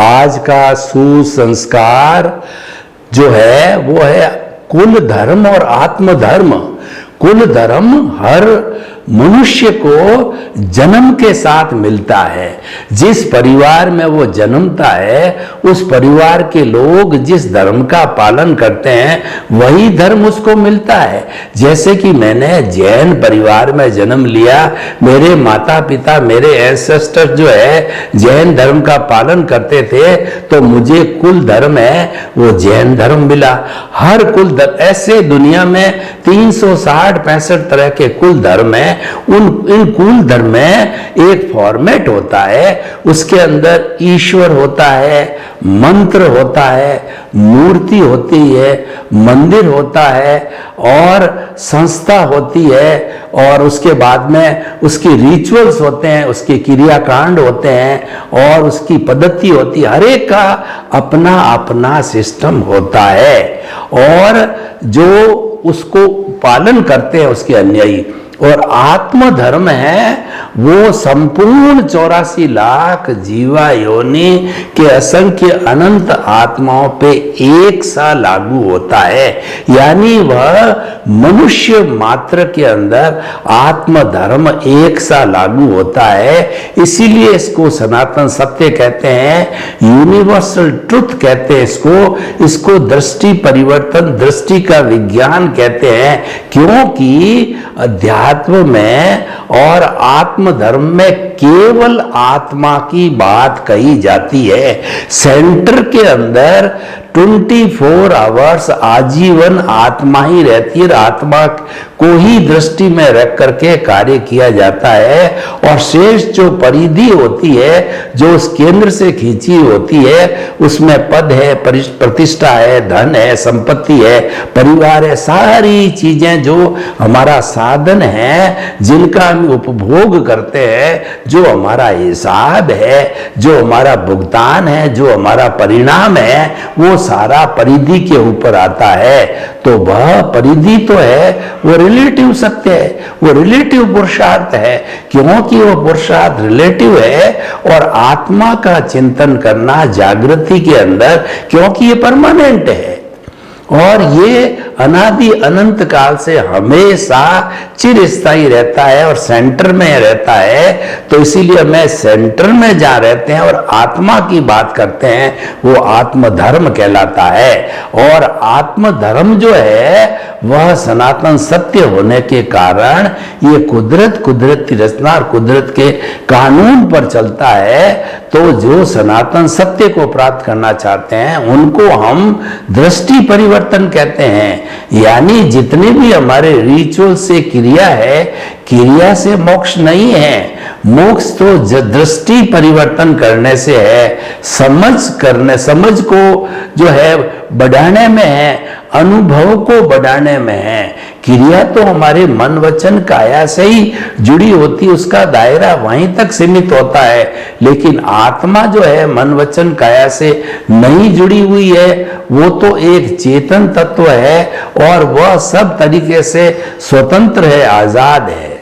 आज का सुसंस्कार जो है वो है कुल धर्म और आत्म धर्म। कुल धर्म हर मनुष्य को जन्म के साथ मिलता है। जिस परिवार में वो जन्मता है उस परिवार के लोग जिस धर्म का पालन करते हैं वही धर्म उसको मिलता है। जैसे कि मैंने जैन परिवार में जन्म लिया, मेरे माता पिता मेरे एंसेस्टर जो है जैन धर्म का पालन करते थे, तो मुझे कुल धर्म है वो जैन धर्म मिला। हर कुल धर्म, ऐसे दुनिया में 360-65 तरह के कुल धर्म हैं। इन कुल धर्म में एक फॉर्मेट होता है, उसके अंदर ईश्वर होता है, मंत्र होता है, मूर्ति होती है, मंदिर होता है और संस्था होती है, और उसके बाद में उसकी रिचुअल्स होते हैं, उसके क्रियाकांड होते हैं और उसकी पद्धति होती है। हर एक का अपना अपना सिस्टम होता है और जो उसको पालन करते हैं उसके अनुयायी। और आत्म धर्म है वो संपूर्ण 84 लाख जीवा योनि के असंख्य अनंत आत्माओं पे एक सा लागू होता है। यानी वह मनुष्य मात्र के अंदर आत्म धर्म एक सा लागू होता है। इसीलिए इसको सनातन सत्य कहते हैं, यूनिवर्सल ट्रुथ कहते हैं इसको दृष्टि परिवर्तन, दृष्टि का विज्ञान कहते हैं। क्योंकि अध्यात्म में और आत्म धर्म में केवल आत्मा की बात कही जाती है। सेंटर के अंदर 24 आवर्स आजीवन आत्मा ही रहती है, आत्मा को ही दृष्टि में रख करके कार्य किया जाता है। और शेष जो परिधि होती है, जो उस केंद्र से खींची होती है, उसमें पद है, प्रतिष्ठा है, धन है, संपत्ति है, परिवार है, सारी चीजें जो हमारा साधन है, जिनका हम उपभोग करते हैं, जो हमारा हिसाब है, जो हमारा भुगतान है, जो हमारा परिणाम है, वो सारा परिधि के ऊपर आता है। तो वह परिधि तो है वो रिलेटिव सत्य है, वो रिलेटिव पुरुषार्थ है। क्योंकि वो पुरुषार्थ रिलेटिव है और आत्मा का चिंतन करना जागृति के अंदर, क्योंकि ये परमानेंट है और ये अनादि अनंत काल से हमेशा चिरस्थायी रहता है और सेंटर में रहता है। तो इसीलिए मैं सेंटर में जहां रहते हैं और आत्मा की बात करते हैं वो आत्म धर्म कहलाता है। और आत्म धर्म जो है वह सनातन सत्य होने के कारण ये कुदरत की रचना और कुदरत के कानून पर चलता है। तो जो सनातन सत्य को प्राप्त करना चाहते हैं उनको हम दृष्टि परिवर्तन कहते हैं। यानी जितने भी हमारे रिचुअल से क्रिया है, क्रिया से मोक्ष नहीं है। मोक्ष तो दृष्टि परिवर्तन करने से है, समझ को जो है बढ़ाने में है, अनुभव को बढ़ाने में है। क्रिया तो हमारे मन वचन काया से ही जुड़ी होती, उसका दायरा वहीं तक सीमित होता है। लेकिन आत्मा जो है मन वचन काया से नहीं जुड़ी हुई है, वो तो एक चेतन तत्व है और वह सब तरीके से स्वतंत्र है, आजाद है।